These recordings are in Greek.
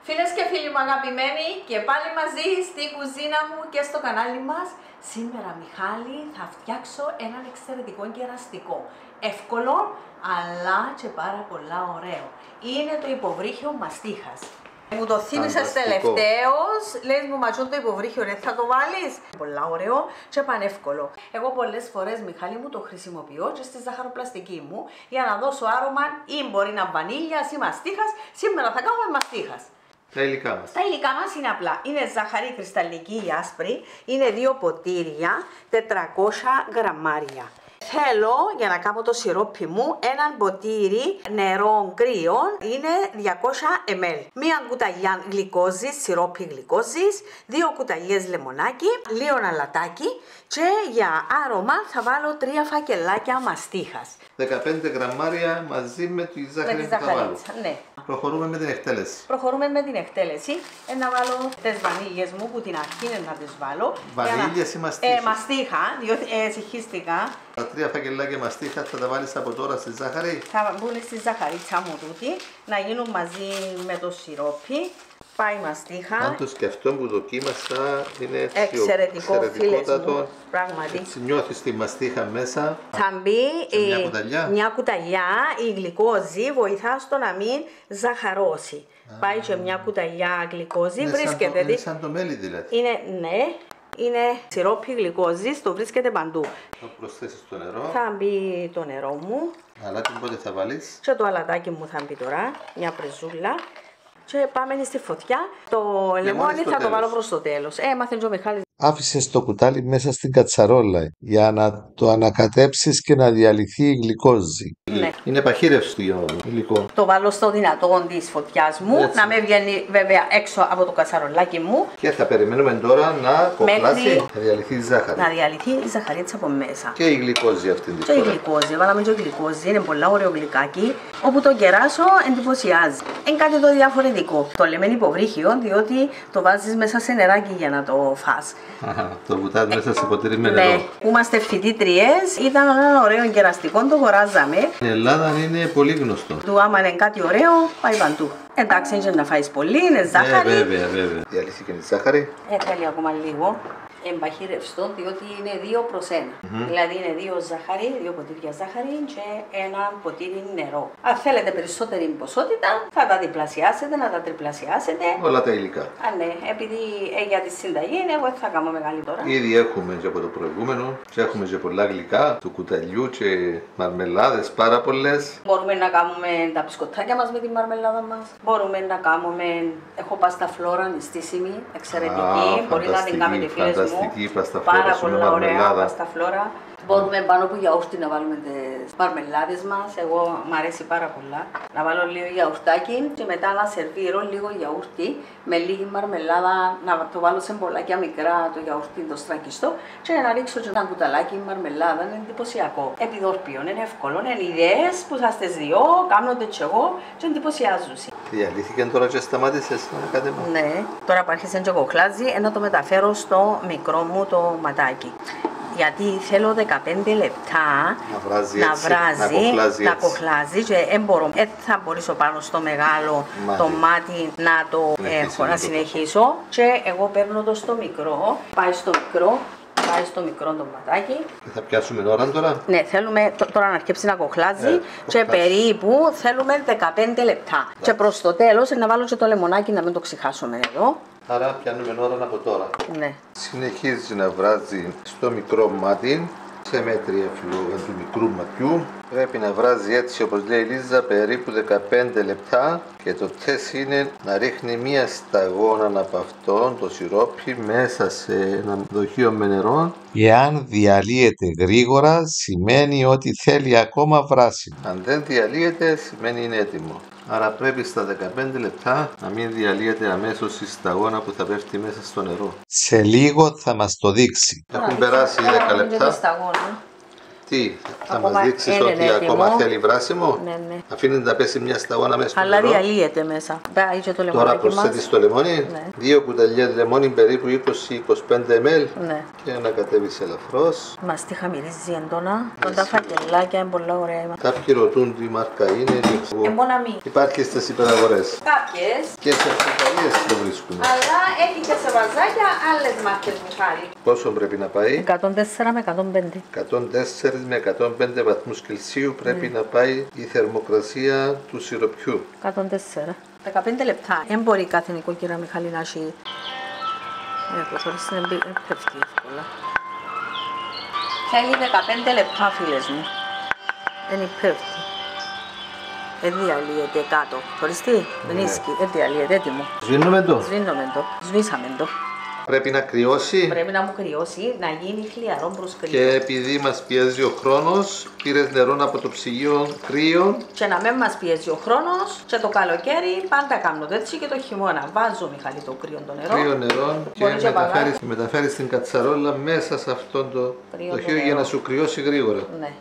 Φίλες και φίλοι μου αγαπημένοι, και πάλι μαζί στη κουζίνα μου και στο κανάλι μας. Σήμερα, Μιχάλη, θα φτιάξω έναν εξαιρετικό κεραστικό. Εύκολο, αλλά και πάρα πολλά ωραίο. Είναι το υποβρύχιο μαστίχας. Μου το θύμισες τελευταίος, λες μου ματσόν το υποβρύχιο, ρε, θα το βάλεις. Πολλά ωραίο και πανεύκολο. Εγώ πολλές φορές, Μιχάλη μου, το χρησιμοποιώ και στη ζαχαροπλαστική μου για να δώσω άρωμα, ή μπορεί να βανίλιας ή μαστίχας. Σήμερα θα κάνουμε μαστίχας. Τα υλικά μας. Τα υλικά μας είναι απλά. Είναι ζάχαρη κρυσταλλική ή άσπρη, είναι 2 ποτήρια, 400 γραμμάρια. Θέλω για να κάνω το σιρόπι μου έναν ποτήρι νερό κρύο, είναι 200 ml. Μία κουταλιά γλυκόζης, σιρόπι γλυκόζης, 2 κουταλιές λεμονάκι, λίγο αλατάκι και για άρωμα θα βάλω 3 φακελάκια μαστίχας. 15 γραμμάρια μαζί με τη ζάχαρη που θα βάλω. Ναι. Προχωρούμε με την εκτέλεση. Προχωρούμε με την εκτέλεση. Να βάλω τις βανίλιες μου που την αρχή είναι να τις βάλω. Βανίλιες ή μαστίχα. Μαστίχα, διότι συγχύστηκα. Τα 3 φακελάκια μαστίχα θα τα βάλεις από τώρα στη ζάχαρη. Θα μπουν στη ζαχαρίτσα μου τούτη, να γίνουν μαζί με το σιρόπι. Πάει μαστίχα. Αν το σκεφτώ που δοκίμασα, είναι εξαιρετικό, φίλες μου, πράγματι. Έτσι νιώθεις τη μαστίχα μέσα. Θα μπει μια κουταλιά, η γλυκόζη βοηθά στο να μην ζαχαρώσει. Πάει και μια κουταλιά γλυκόζη, βρίσκεται. Είναι σαν το μέλι δηλαδή. Ναι. Είναι σιρόπι γλυκόζης, το βρίσκεται παντού. Θα προσθέσεις το νερό. Θα μπει το νερό μου. Αλάτι πότε θα βάλεις. Και το αλατάκι μου θα μπει τώρα, μια πρεζούλα. Και πάμε στη φωτιά. Το λεμόνι θα το βάλω προς το τέλος. Έμαθε και ο Μιχάλης. Άφησες το κουτάλι μέσα στην κατσαρόλα για να το ανακατέψεις και να διαλυθεί η γλυκόζη. Ναι. Είναι παχύρευστο υλικό. Το βάλω στο δυνατό της φωτιάς μου, έτσι. Να με βγαίνει βέβαια έξω από το κατσαρολάκι μου. Και θα περιμένουμε τώρα να κοκλάσει, να διαλυθεί η ζάχαρη. Να διαλυθεί η ζαχαρίτσα από μέσα. Και η γλυκόζη αυτή τη φορά. Και η γλυκόζη, βάλαμε και η γλυκόζη, είναι πολλά ωραίο γλυκάκι. Όπου το κεράσω εντυπωσιάζει. Είναι κάτι το διαφορετικό. Το λέμε υποβρύχιο, διότι το βάζεις μέσα σε νεράκι για να το φας. Το βουτάς μέσα σε ποτήρι με νερό. Ναι, που είμαστε φοιτήτριες, ήταν ένα ωραίο κεραστικό, το αγοράζαμε. Στην Ελλάδα είναι πολύ γνωστό. Του άμα είναι κάτι ωραίο, πάει παντού. Εντάξει, είναι να φάεις πολύ, είναι ζάχαρη. Βέβαια. Διαλύθηκε η ζάχαρη. Θέλει ακόμα λίγο. Εμπαχύρευστο, διότι είναι 2 προς 1. Δηλαδή είναι 2 ζάχαρη, 2 ποτήρια ζάχαρη και 1 ποτήρι νερό. Αν θέλετε περισσότερη ποσότητα, θα τα διπλασιάσετε, να τα τριπλασιάσετε. Όλα τα υλικά. Ναι, επειδή για τη συνταγή εγώ θα κάνω μεγάλη τώρα. Ήδη έχουμε και από το προηγούμενο, και έχουμε και πολλά γλυκά του κουταλιού και μαρμελάδες πάρα πολλές. Μπορούμε να κάνουμε τα μπισκοτάκια μας με τη μαρμελάδα μας. Μπορούμε να κάνουμε, έχω πάστα φλόρα νηστίσιμη, εξαιρετική. Μπορεί να την κάνετε φίλες μου. Πάρα πολλά ωραία πάστα φλόρα. Μπορούμε πάνω από γιαούρτι να βάλουμε τις μαρμελάδες μας. Εγώ μου αρέσει πάρα πολλά. Να βάλω λίγο γιαουρτάκι και μετά να σερβίρω λίγο γιαούρτι με λίγη μαρμελάδα. Να το βάλω σε μπολάκια μικρά το γιαούρτι, το στρακιστό. Και να ρίξω και ένα κουταλάκι μαρμελάδα. Είναι εντυπωσιακό. Επιδόρπιο, είναι εύκολο. Είναι ιδέες που θα στις δυο, κάνονται και εγώ και εντυπωσιάζουν. Διαλύθηκε τώρα και σταμάτησες να κάνετε. Ναι, τώρα που άρχισε και κοχλάζει, να το μεταφέρω στο μικρό μου το ματάκι. Γιατί θέλω 15 λεπτά να βράζει, να κοχλάζει και θα μπορέσω πάνω στο μεγάλο το μάτι να το έχω, να συνεχίσω. Και εγώ παίρνω το στο μικρό, πάει στο μικρό το ματάκι. Θα πιάσουμε ώρα τώρα. Ναι, θέλουμε τώρα να αρχίσει να κοχλάζει και περίπου θέλουμε 15 λεπτά. Και προς το τέλος να βάλω και το λεμονάκι να μην το ξεχάσουμε εδώ. Άρα πιάνουμε ώρα από τώρα. Ναι. Συνεχίζει να βράζει στο μικρό μάτι, σε μέτρια φλόγα του μικρού ματιού. Πρέπει να βράζει έτσι όπως λέει η Λίζα περίπου 15 λεπτά και το τεστ είναι να ρίχνει μία σταγόνα από αυτόν το σιρόπι μέσα σε ένα δοχείο με νερό. Εάν διαλύεται γρήγορα σημαίνει ότι θέλει ακόμα βράσιμο. Αν δεν διαλύεται σημαίνει είναι έτοιμο. Άρα πρέπει στα 15 λεπτά να μην διαλύεται αμέσως η σταγόνα που θα πέφτει μέσα στο νερό. Σε λίγο θα μας το δείξει. Έχουν περάσει 10 λεπτά. Τι, θα μας δείξεις ότι ακόμα θέλει βράσιμο. Ναι. Αφήνεται να πέσει μια σταγόνα μέσα στο νερό. Αλλά διαλύεται μέσα. Τώρα προσθέτεις το λεμόνι. 2 κουταλιές λεμόνι περίπου 20-25 ml. Ναι. Και ανακατεύεις ελαφρώς. Μαστίχα μυρίζει έντονα. Τα φακελάκια είναι πολύ ωραία. Κάποιοι ρωτούν τι μάρκα είναι. Εμποναμή. Υπάρχει στις υπεραγορές. Κάποιες. Και σε αυτό βρίσκουμε. Αλλά έχει και σε βαζάκια άλλες μάρκες, Μιχάλη. Πόσο πρέπει να πάει? 104 με 105. 104 με 105 βαθμούς Κελσίου πρέπει να πάει η θερμοκρασία του σιροπιού. 104. 15 λεπτά. Δεν μπορεί κάθε νοικοκυρά, Μιχάλη, να έχει. Τώρα στην πέφτει εύκολα. Θέλει 15 λεπτά, φίλες μου. Δεν πέφτει. Διαλύεται κάτω. Χωριστή, μνήσκει, διαλύεται, έτοιμο. Σβήνουμε το. Σβήνουμε το. Σβήσαμε το. Πρέπει να κρυώσει. Πρέπει να μου κρυώσει, να γίνει χλιαρό προς κρύο. Και επειδή μας πιέζει ο χρόνος, πήρες νερό από το ψυγείο κρύο. Και να μην μας πιέζει ο χρόνος, και το καλοκαίρι πάντα κάνω έτσι και το χειμώνα. Βάζω, Μιχάλη, το κρύο το νερό. Κρύο νερό και μεταφέρεις την κατσαρόλα μέσα σε αυτό το δοχείο για να σου κρυώσει γρήγορα. Ναι.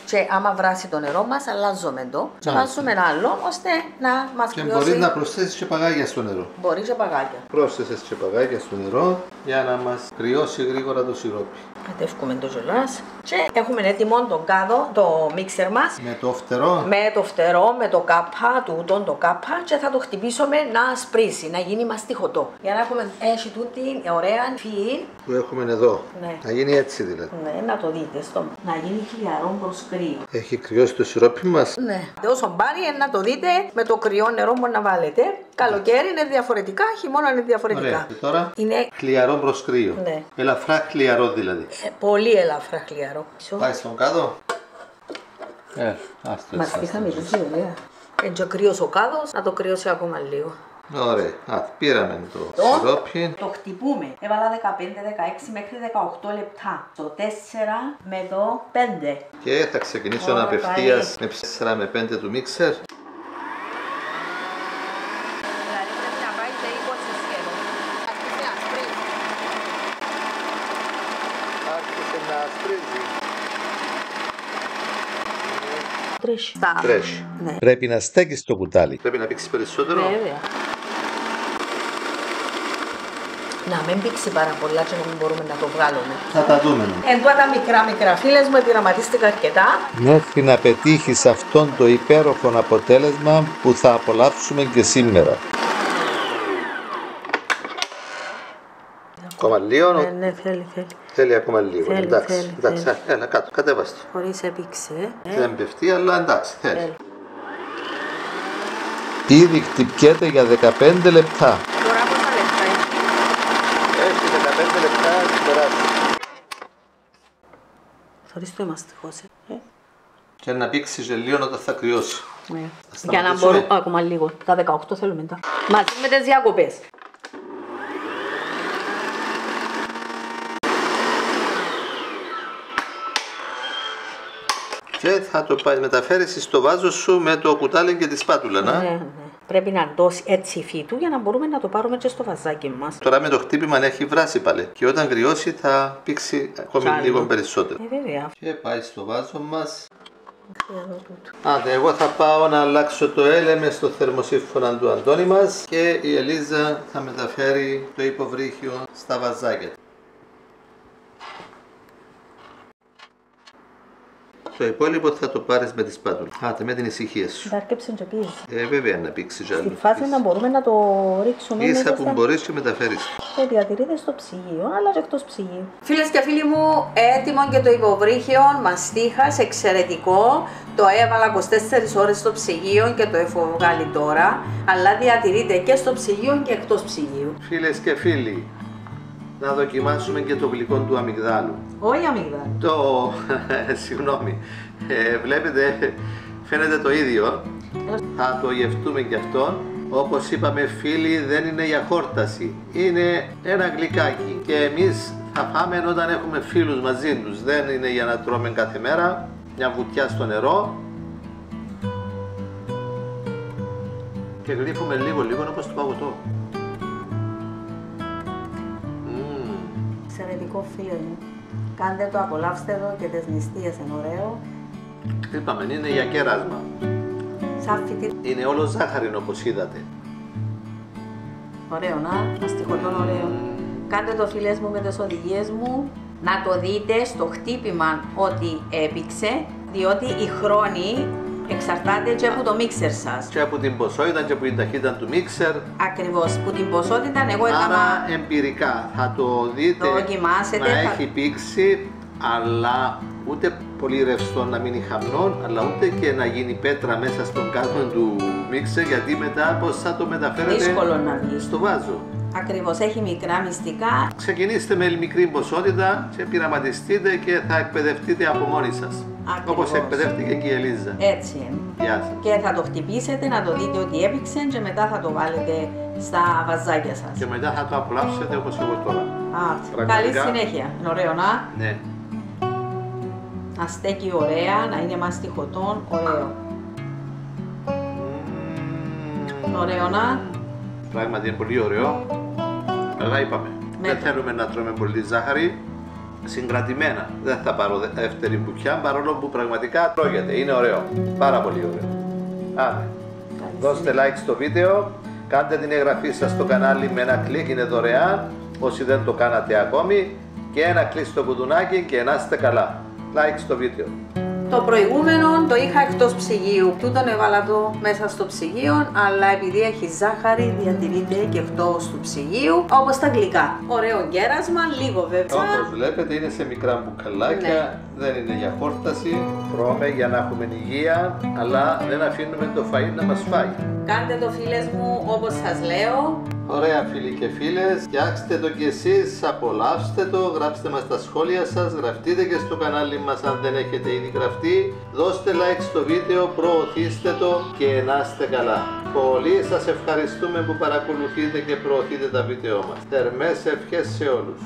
Και άμα βράσει το νερό μας, αλλάζουμε το και βάζουμε ένα άλλο ώστε να μας κρυώσει. Και μπορείς να προσθέσεις και παγάκια στο νερό. Μπορεί και παγάκια. Πρόσθεσες και παγάκια στο νερό για να μας κρυώσει γρήγορα το σιρόπι. Κατεύχουμε το ζελάς και έχουμε έτοιμο τον κάδο, το μίξερ μας. Με το φτερό. Με το φτερό, με το κάπα, τούτον το κάπα και θα το χτυπήσουμε να σπρίσει, να γίνει μαστιχωτό. Για να έχουμε έτσι τούτη ωραία φυή. Που έχουμε εδώ. Ναι. Να γίνει έτσι δηλαδή. Ναι, να το δείτε να γίνει χλιαρό προς κρύο. Έχει κρυώσει το σιρόπι μας. Ναι. Όσο πάρει να το δείτε με το κρυό νερό που να βάλετε. Καλοκαίρι είναι διαφορετικά, χειμώνα είναι διαφορετικά. Ωραία. Και τώρα είναι χλιαρό προς κρύο. Ναι. Ελαφρά χλιαρό δηλαδή. Πολύ ελαφρά χλιαρό. Πάει στον κάδο. Μας είχαμε έτσι ωραία. Έτσι ο κρύος ο κάδος, να το κρυώσει ακόμα λίγο. Ωραία. Πήραμε το σιρόπι. Το χτυπούμε. Έβαλα 15-16 μέχρι 18 λεπτά. Το 4 με το 5. Και θα ξεκινήσω απευθείας με 4 με 5 του μίξερ. Τρέχει. Ναι. Πρέπει να στέκεις το κουτάλι. Πρέπει να πήξει περισσότερο. Βέβαια. Να μην πήξει πάρα πολλά και να μην μπορούμε να το βγάλουμε. Θα τα δούμε. Εν τώρα μικρά φίλες μου, πειραματίστηκα αρκετά. Μέχρι να πετύχεις αυτόν το υπέροχο αποτέλεσμα που θα απολαύσουμε και σήμερα. Ακόμα λίγο. Ναι, θέλει. Θέλει ακόμα λίγο. Θέλει, εντάξει. Έλα κάτω, κατέβαστε. Χωρίς έπιξε. Δεν πεφτεί, αλλά εντάξει, θέλει. Ήδη χτυπιέται για 15 λεπτά. Τώρα πόσα λεπτά έχει? 15 λεπτά περάσει. Χωρίς το είμαστε χώσει. Και να πήξει και λίγο όταν θα κρυώσει. Για να μπορούμε ακόμα λίγο. Τα 18 θέλουμε μετά. Μαζί με τις διακοπές. Και θα το μεταφέρεις στο βάζο σου με το κουτάλι και τη σπάτουλα, ναι. Πρέπει να δώσει έτσι υφή του για να μπορούμε να το πάρουμε και στο βαζάκι μας. Τώρα με το χτύπημα έχει βράσει πάλι. Και όταν κρυώσει θα πήξει ακόμη λίγο περισσότερο. Βέβαια. Και πάει στο βάζο μας. Άντε, εγώ θα πάω να αλλάξω το έλεμε στο θερμοσύμφωνα του Αντώνη μας και η Ελίζα θα μεταφέρει το υποβρύχιο στα βαζάκια. Το υπόλοιπο θα το πάρεις με τη σπάτουλα. Άντε, με την ησυχία σου. Θα αρκέψει και πίεση. Βέβαια να πήξει άλλο. Στη φάση να μπορούμε να το ρίξουμε. Ίσα που μπορείς και μεταφέρεις. Και διατηρείται στο ψυγείο, αλλά και εκτός ψυγείου. Φίλες και φίλοι μου, έτοιμο και το υποβρύχιο μαστίχας, εξαιρετικό. Το έβαλα 24 ώρες στο ψυγείο και το έχω βγάλει τώρα. Αλλά διατηρείται και στο ψυγείο και εκτός ψυγείου. Φίλες και φίλοι, να δοκιμάσουμε και το γλυκό του αμυγδάλου. Όχι αμυγδάλου. Το... συγγνώμη. Βλέπετε, φαίνεται το ίδιο. Θα το γευτούμε κι αυτό. Όπως είπαμε φίλοι, δεν είναι για χόρταση. Είναι ένα γλυκάκι. Και εμείς θα φάμε όταν έχουμε φίλους μαζί τους. Δεν είναι για να τρώμε κάθε μέρα. Μια βουτιά στο νερό. Και γλύφουμε λίγο όπως το παγωτό. Εξαιρετικό φίλε μου. Κάντε το, απολαύστε το και τις νηστείες είναι ωραίο. Είπαμε, είναι για κέρασμα. Σαν φυτί. Είναι όλο ζάχαρη όπως είδατε. Ωραίο, να, μαστιχωτό ωραίο. Κάντε το φίλες μου με τις οδηγίες μου. Να το δείτε στο χτύπημα ότι έπηξε, διότι οι χρόνοι Εξαρτάται και από το μίξερ σας. Και από την ποσότητα και από την ταχύτητα του μίξερ. Ακριβώς, που την ποσότητα εγώ έκανα. Άρα εμπειρικά θα το δείτε δοκιμάσετε, να έχει πήξει, αλλά ούτε πολύ ρευστό να μείνει χαμνό, αλλά ούτε και να γίνει πέτρα μέσα στον κάδο του μίξερ, γιατί μετά πώς θα το μεταφέρετε δύσκολο να βγει στο βάζο. Ακριβώς, έχει μικρά μυστικά. Ξεκινήστε με μικρή ποσότητα και πειραματιστείτε και θα εκπαιδευτείτε από μόνοι σας. Όπως εκπαιδεύτηκε και η Ελίζα. Έτσι είναι. Γεια σας. Και θα το χτυπήσετε να το δείτε ότι έπηξε και μετά θα το βάλετε στα βαζάκια σας. Και μετά θα το απολαύσετε όπως εγώ τώρα. Καλή συνέχεια. Είναι ωραίο να. Ναι. Να στέκει ωραία, να είναι μαστιχωτόν, ωραίο. Ωραίο να. Πράγματι είναι πολύ ωραίο. Αλλά είπαμε, δεν θέλουμε να τρώμε πολύ ζάχαρη. Συγκρατημένα. Δεν θα πάρω δεύτερη μπουκιά, παρόλο που πραγματικά τρώγεται. Είναι ωραίο. Πάρα πολύ ωραίο. Άντε. Δώστε like στο βίντεο. Κάντε την εγγραφή σας στο κανάλι με ένα κλικ, είναι δωρεάν. Όσοι δεν το κάνατε ακόμη. Και ένα κλικ στο κουδουνάκι και να είστε καλά. Like στο βίντεο. Το προηγούμενο το είχα εκτός ψυγείου. Τούτον έβαλα το μέσα στο ψυγείο, αλλά επειδή έχει ζάχαρη διατηρείται και εκτός του ψυγείου, όπως τα γλυκά. Ωραίο κέρασμα, λίγο βέβαια. Όπως βλέπετε είναι σε μικρά μπουκαλάκια, δεν είναι για χόρταση. Τρώμε για να έχουμε υγεία, αλλά δεν αφήνουμε το φαΐ να μας φάει. Κάντε το φίλες μου όπως σας λέω. Ωραία φίλοι και φίλες, φτιάξτε το κι εσείς, απολαύστε το, γράψτε μας τα σχόλια σας, γραφτείτε και στο κανάλι μας αν δεν έχετε ήδη γραφτεί, δώστε like στο βίντεο, προωθήστε το και να είστε καλά. Πολύ σας ευχαριστούμε που παρακολουθείτε και προωθείτε τα βίντεο μας. Θερμές ευχές σε όλους.